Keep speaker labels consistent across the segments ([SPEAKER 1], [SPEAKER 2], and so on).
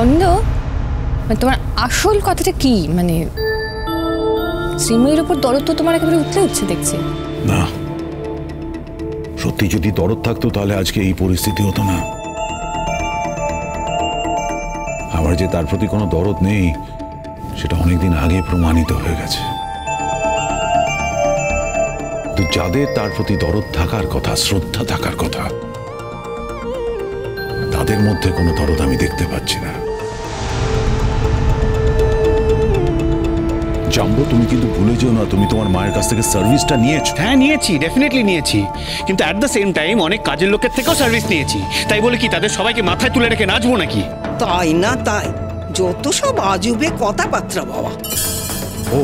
[SPEAKER 1] অনিন্দ, তোমার আসল কথাটা কি? মানে শ্রীময়ীর উপর দরদ তো তোমার একেবারে উঠলে উঠছে দেখছি।
[SPEAKER 2] না, সত্যি যদি দরদ থাকতো তাহলে আজকে এই পরিস্থিতি হতো না। আমার যে তার প্রতি কোনো দরদ নেই সেটা অনেকদিন আগে প্রমাণিত হয়ে গেছে। তো যাদের তার প্রতি দরদ থাকার কথা, শ্রদ্ধা থাকার কথা, তাদের মধ্যে কোনো দরদ আমি দেখতে পাচ্ছি না। জাম্বো, তুমি কিন্তু ভুলে যেও না তুমি তোমার মায়ের কাছ থেকে সার্ভিসটা নিয়েছো।
[SPEAKER 3] হ্যাঁ নিয়েছি, ডেফিনেটলি নিয়েছি, কিন্তু অ্যাট দ্য সেম টাইম অনেক কাজের লোকের থেকেও সার্ভিস নিয়েছি। তাই বলে কি তাদের সবাইকে মাথায় তুলে রেখে নাচবো নাকি?
[SPEAKER 4] তাই না তাই, যত সব আজুবে কথাবার্তা বাবা।
[SPEAKER 2] ও,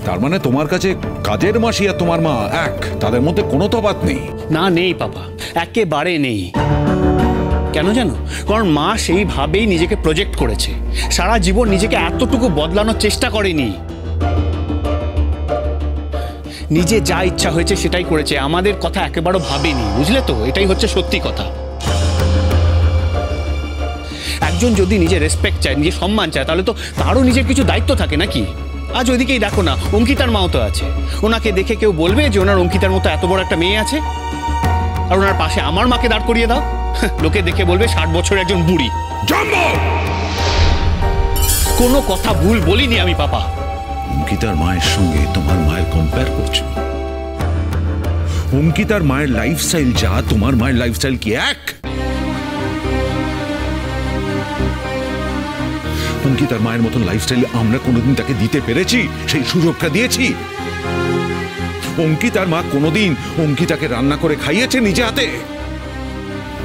[SPEAKER 2] তার মানে তোমার কাছে কাজের মাসি আর তোমার মা এক, তাদের মধ্যে কোনো তফাৎ নেই?
[SPEAKER 3] না, নেই পাপা, একেবারে নেই। কেন জানো? কারণ মা সেইভাবেই নিজেকে প্রজেক্ট করেছে, সারা জীবন নিজেকে এতটুকু বদলানোর চেষ্টা করেনি। নিজে যা ইচ্ছা হয়েছে সেটাই করেছে, আমাদের কথা একেবারে ভাবেনি, বুঝলে তো? এটাই হচ্ছে সত্যি কথা। একজন যদি নিজের রেসপেক্ট চায়, নিজের সম্মান চায়, তাহলে তো তারও নিজের কিছু দায়িত্ব থাকে নাকি? আজ ওইদিকেই দেখো না, অঙ্কিতার মাও তো আছে। ওনাকে দেখে কেউ বলবে যে ওনার অঙ্কিতার মতো এত বড় একটা মেয়ে আছে? আর ওনার পাশে আমার মাকে দাঁড় করিয়ে দাও, লোকে দেখে বলবে 60 বছরের একজন বুড়ি। কোনো কথা ভুল বলিনি আমি পাপা।
[SPEAKER 2] অঙ্কিতার মায়ের সঙ্গে তোমার মায়ের কম্পেয়ার করছো? অঙ্কিতার মায়ের লাইফস্টাইল যা, তোমার মায়ের লাইফস্টাইল কি এক? অঙ্কিতার মায়ের মতন লাইফস্টাইল আমরা কোনোদিন তাকে দিতে পেরেছি? সেই সুযোগটা দিয়েছি? অঙ্কিতার মা কোনোদিন অঙ্কিতাকে রান্না করে খাইয়েছে নিজে হাতে?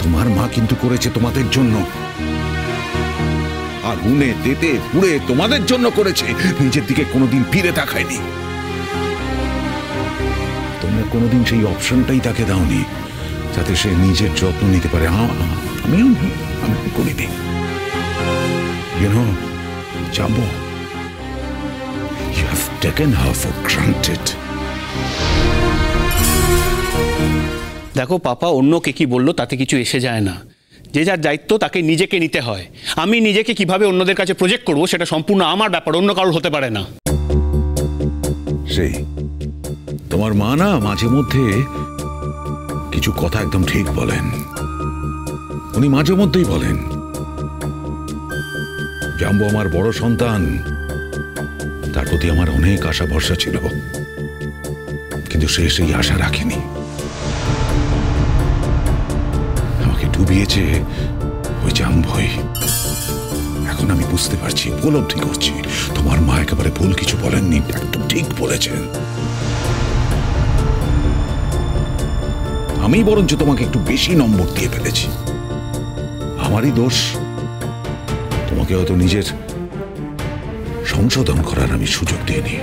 [SPEAKER 2] তোমার মা কিন্তু করেছে তোমাদের জন্য, আর উনে তেতে পুড়ে তোমাদের জন্য করেছে, নিজের দিকে কোনোদিন ফিরে তাকায়নি। তোমরা কোনোদিন সেই অপশনটাই তাকে দাওনি যাতে সে নিজের যত্ন নিতে পারে। আমিও করিনি। You know, Jambo, you have taken her for granted.
[SPEAKER 3] দেখো পাপা, অন্য কে কি বললো তাতে কিছু এসে যায় না। যে যার দায়িত্ব তাকে নিজেকে নিতে হয়। আমি নিজেকে কিভাবে অন্যদের কাছে প্রজেক্ট করবো সেটা সম্পূর্ণ আমার ব্যাপার, অন্য কারোর হতে পারে না।
[SPEAKER 2] সেই তোমার মা না মাঝে মধ্যে কিছু কথা একদম ঠিক বলেন। উনি মাঝে মধ্যেই বলেন, জাম্বো আমার বড় সন্তান, তার প্রতি আমার অনেক আশা ভরসা ছিল, কিন্তু সে সেই আশা রাখেনি। আমাকে ডুবিয়েছে ওই জাম্বই। এখন আমি বুঝতে পারছি, উপলব্ধি করছি, তোমার মা একেবারে ভুল কিছু বলেননি, একদম ঠিক বলেছেন। আমি বরঞ্চ তোমাকে একটু বেশি নম্বর দিয়ে ফেলেছি। আমারই দোষ। তোমাকে হয়তো নিজের সংশোধন করার আমি সুযোগ দিইনি।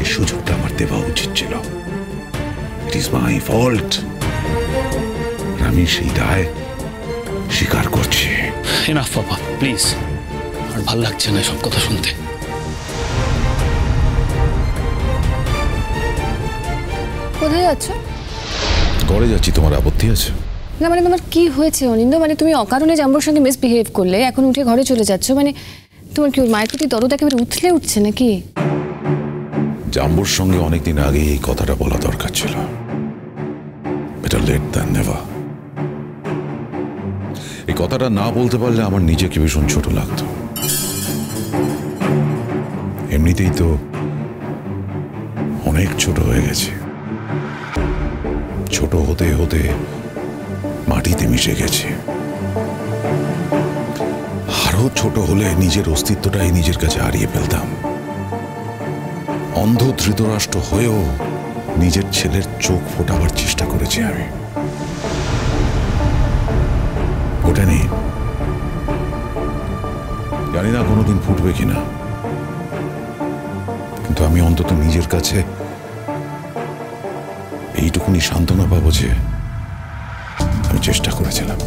[SPEAKER 2] এই সুযোগটা আমার দেওয়া উচিত ছিল। It is my fault. আমি সেই দায় স্বীকার করছি।
[SPEAKER 3] Enough papa, please. আর ভাল লাগছে না সব কথা শুনতে।
[SPEAKER 1] কোথায় যাচ্ছ?
[SPEAKER 2] ঘরে যাচ্ছি। তোমার আপত্তি আছে?
[SPEAKER 1] না মানে তোমার কি হয়েছে অনিন্দ? মানে তুমি অকারণে জাম্বোর সঙ্গে মিসবিহেভ করলে, এখন উঠে ঘরে চলে যাচ্ছ, মানে তোমার কি ওর মায়ের প্রতি দরদ একেবারে উঠলে উঠছে নাকি?
[SPEAKER 2] জাম্বোর সঙ্গে অনেকদিন আগে এই কথাটা বলা দরকার ছিল। Better late than never. এই কথাটা না বলতে পারলে আমার নিজেকে ভীষণ ছোট লাগতো। এমনিতেই তো অনেক ছোট হয়ে গেছে। ছোট হতে হতে মাটিতে মিশে গেছে। আরো ছোট হলে নিজের অস্তিত্বটাই নিজের কাছে হারিয়ে ফেলতাম। অন্ধ ধৃতরাষ্ট্র হয়েও নিজের ছেলের চোখ ফোটাবার চেষ্টা করেছি আমি। ফোটেনি। জানি না কোনোদিন ফুটবে কিনা, কিন্তু আমি অন্তত নিজের কাছে এইটুকুনি সান্ত্বনা পাবো যে আমি চেষ্টা করেছিলাম।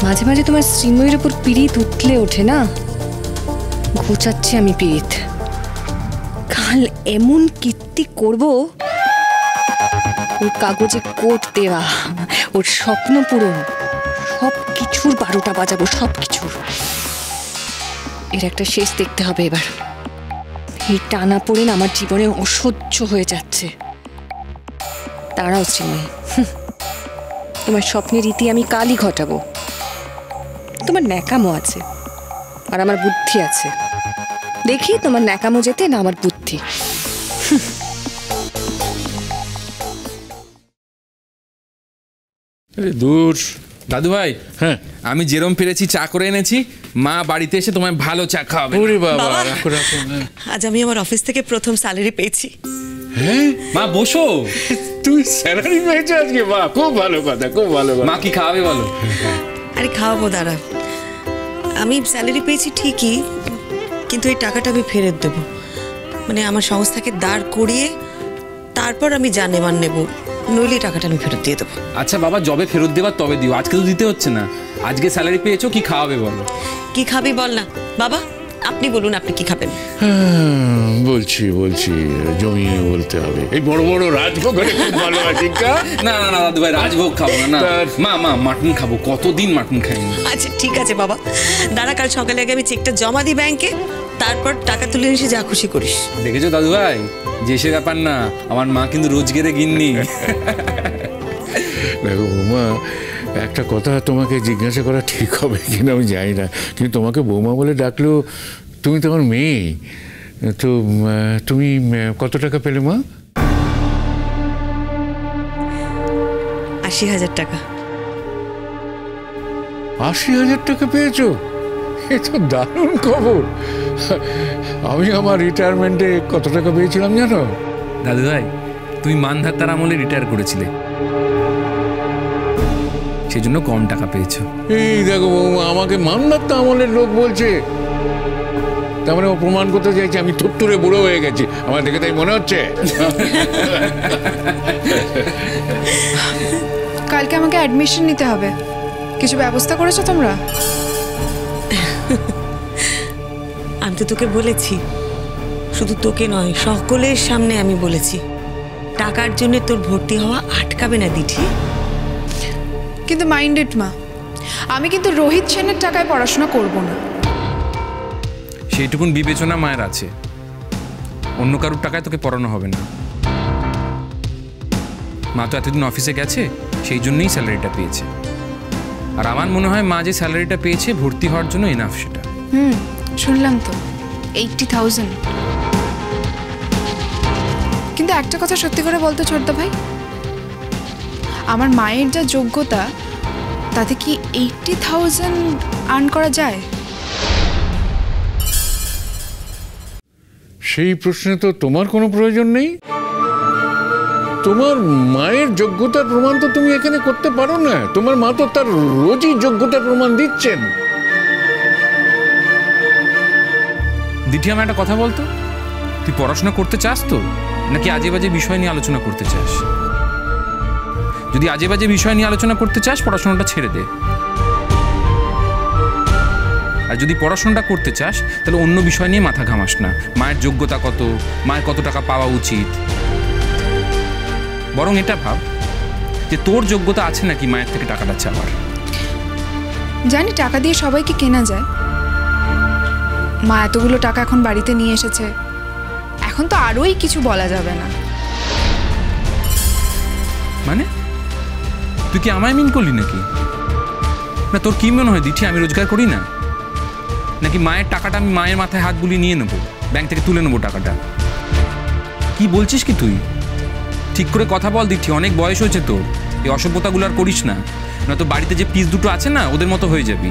[SPEAKER 1] মাঝে মাঝে তোমার শ্রীময়ীর উপর পিড়িত উঠলে ওঠে না, ঘোচাচ্ছি আমি পিড়িত। কাল এমন
[SPEAKER 5] ভর্তি করব, ওর কাগজে কোট দেওয়া, ওর স্বপ্ন পূরণ, সব কিছুর 12টা বাজাবো, সব কিছুর। এর একটা শেষ দেখতে হবে এবার। এই টানা পড়েন আমার জীবনে অসহ্য হয়ে যাচ্ছে। দাঁড়াও শ্রীময়ী, তোমার স্বপ্নের রীতি আমি কালই ঘটাবো। তোমার ন্যাকামো আছে আর আমার বুদ্ধি আছে, দেখি তোমার ন্যাকামো যেতে না আমার বুদ্ধি।
[SPEAKER 6] দূর
[SPEAKER 7] দাদু ভাই,
[SPEAKER 6] হ্যাঁ
[SPEAKER 7] আমি যেরম পেরেছি চা করে এনেছি, মা বাড়িতে এসে তোমায় ভালো চা খাওয়াবে।
[SPEAKER 6] ওরে বাবা,
[SPEAKER 4] বাবা।
[SPEAKER 6] রাখো রাখো। হ্যাঁ।
[SPEAKER 4] আজ আমি আমার অফিস থেকে প্রথম স্যালারি পেয়েছি।
[SPEAKER 6] হ্যাঁ
[SPEAKER 7] মা বসো।
[SPEAKER 6] তুই স্যালারি পেয়েছো আজকে? বাহ, খুব ভালো কথা, খুব ভালো কথা।
[SPEAKER 7] মা কি খাওয়াবে বলো?
[SPEAKER 4] আরে খাওয়াবো, দাঁড়া। আমি স্যালারি পেয়েছি ঠিকই, কিন্তু এই টাকাটা আমি ফেরত দেব। মানে আমার সংস্থাকে দাঁড় করিয়ে তারপর আমি জানেমান নেব, নইলে টাকাটা আমি ফেরত দিয়ে দেবো।
[SPEAKER 7] আচ্ছা বাবা, যবে ফেরত দেবার তবে দিও, আজকে তো দিতে হচ্ছে না। আজকে স্যালারি পেয়েছো, কি খাওয়াবে বলো?
[SPEAKER 4] কি খাবি বল না বাবা, আপনি বলুন আপনি কি খাবেন।
[SPEAKER 6] বলছি জমিয়ে বলতে হবে। এই বড় বড় রাজভোগ হলে খুব ভালো আছে।
[SPEAKER 7] না না না দাদু ভাই, রাজভোগ খাবো না। মা মাটন খাবো, কতদিন মাটন খাইনি।
[SPEAKER 4] আচ্ছা ঠিক আছে বাবা, দাঁড়া, কাল সকালে আগে আমি চেকটা জমা দিই ব্যাংকে, তারপর টাকা তুলে এসে যা খুশি করিস।
[SPEAKER 7] দেখেছো দাদু ভাই, যে সে ব্যাপার না, আমার মা কিন্তু রোজগেরে গিন্নি।
[SPEAKER 6] দেখো বৌমা, একটা কথা তোমাকে জিজ্ঞাসা করা ঠিক হবে কিনা আমি জানি না, কিন্তু তোমাকে বৌমা বলে ডাকলেও তুমি তো আমার মেয়ে। তো তুমি কত টাকা পেলে মা?
[SPEAKER 4] 80,000 টাকা।
[SPEAKER 6] 80,000 টাকা পেয়েছো? এ তো দারুণ খবর। আমি আমার রিটায়ারমেন্টে কত টাকা পেয়েছিলাম জানো?
[SPEAKER 7] দাদু ভাই, তুমি মানধাত্তার আমলে রিটায়ার করেছিলে, সেই জন্য কম টাকা পেয়েছো।
[SPEAKER 6] এই দেখো বৌমা, আমাকে মান্নাত্তা আমলের লোক বলছে। তার মানে ও প্রমাণ করতে চাইছে আমি থুত্তুরে বুড়ো হয়ে গেছি। আমার দেখে তাই মনে হচ্ছে।
[SPEAKER 8] কালকে আমাকে অ্যাডমিশন নিতে হবে, কিছু ব্যবস্থা করেছো তোমরা?
[SPEAKER 4] আমি তো তোকে বলেছি, শুধু তোকে নয় সকলের সামনে আমি বলেছি, টাকার জন্য তোর ভর্তি হওয়া আটকাবে না দিঠি।
[SPEAKER 8] কিন্তু মাইন্ডেড মা, আমি কিন্তু রোহিত সেনের টাকায় পড়াশোনা করব না।
[SPEAKER 7] সেইটুকুন বিবেচনা মায়ের আছে, অন্য কারোর টাকায় তোকে পড়ানো হবে না। মা তো এতদিন অফিসে গেছে, সেই জন্যই স্যালারিটা পেয়েছে। আর আমার মনে হয় মা যে স্যালারিটা পেয়েছে ভর্তি হওয়ার জন্য এনাফ সেটা।
[SPEAKER 8] শুনলাম তো 80,000। কিন্তু একটা কথা সত্যি করে বলতো ছোটদা ভাই, আমার মায়ের যা যোগ্যতা, তাতে কি 80,000 আর্ন করা যায়?
[SPEAKER 6] সেই প্রশ্নে তো তোমার কোনো প্রয়োজন নেই। তোমার মায়ের যোগ্যতার প্রমাণ তো তুমি এখানে করতে পারো না। তোমার মা তো তার রোজই যোগ্যতার প্রমাণ দিচ্ছেন।
[SPEAKER 7] দিঠি, আমার একটা কথা বলতো, তুই পড়াশোনা করতে চাস তো, নাকি আজে বাজে বিষয় নিয়ে আলোচনা করতে চাস? যদি আজে বাজে বিষয় নিয়ে আলোচনা করতে চাস, পড়াশোনাটা ছেড়ে দে। আর যদি পড়াশোনাটা করতে চাস, তাহলে অন্য বিষয় নিয়ে মাথা ঘামাস না। মায়ের যোগ্যতা কত, মায়ের কত টাকা পাওয়া উচিত, বরং এটা ভাব যে তোর যোগ্যতা আছে নাকি মায়ের থেকে টাকাটা চাওয়ার।
[SPEAKER 8] জানি টাকা দিয়ে সবাইকে কেনা যায়। মা এতগুলো টাকা এখন বাড়িতে নিয়ে এসেছে, এখন তো আরোই কিছু বলা যাবে না।
[SPEAKER 7] মানে তুই কি আমায় মিন করলি নাকি? না তোর কি মনে হয় দিঠি আমি রোজগার করি না? নাকি মায়ের টাকাটা আমি মায়ের মাথায় হাত বুলিয়ে নিয়ে নেবো, ব্যাংক থেকে তুলে নেবো টাকাটা? কি বলছিস কি তুই? ঠিক করে কথা বল দিঠি, অনেক বয়স হয়েছে তোর, এই অসভ্যতাগুলো আর করিস না, নয়তো বাড়িতে যে পিস দুটো আছে না ওদের মতো হয়ে যাবি।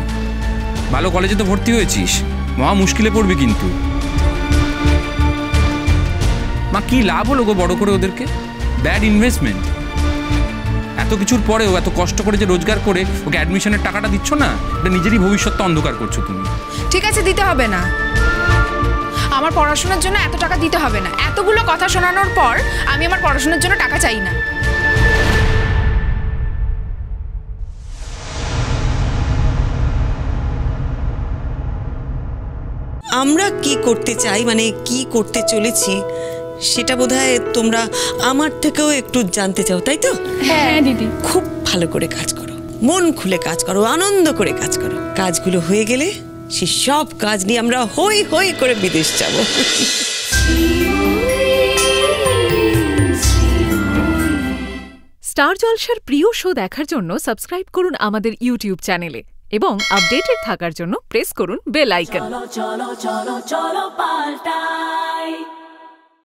[SPEAKER 7] ভালো কলেজে তো ভর্তি হয়েছিস, মহা মুশকিলে পড়বি কিন্তু। মা কি লাভ হলো গো বড় করে ওদেরকে? Bad investment. এত কিছুর পরেও এত কষ্ট করে যে রোজগার করে ওকে অ্যাডমিশনের টাকাটা দিচ্ছ না, এটা নিজেরই ভবিষ্যৎটা অন্ধকার করছো তুমি।
[SPEAKER 8] ঠিক আছে, দিতে হবে না। আমার পড়াশোনার জন্য এত টাকা দিতে হবে না। এতগুলো কথা শোনানোর পর আমি আমার পড়াশোনার জন্য টাকা চাই না।
[SPEAKER 4] আমরা কি করতে চাই, মানে কি করতে চলেছি, সেটা বোধহয় তোমরা আমার থেকেও একটু জানতে চাও, তাই তো?
[SPEAKER 1] হ্যাঁ দিদি।
[SPEAKER 4] খুব ভালো করে কাজ করো, মন খুলে কাজ করো, আনন্দ করে কাজ করো। কাজগুলো হয়ে গেলে সে সব কাজ নিয়ে আমরা হই হই করে বিদেশ যাব।
[SPEAKER 9] স্টার জলসার প্রিয় শো দেখার জন্য সাবস্ক্রাইব করুন আমাদের ইউটিউব চ্যানেলে এবং আপডেটেড থাকার জন্য প্রেস করুন বেল আইকন।
[SPEAKER 10] চলো চলো চলো চলো পাল্টাই।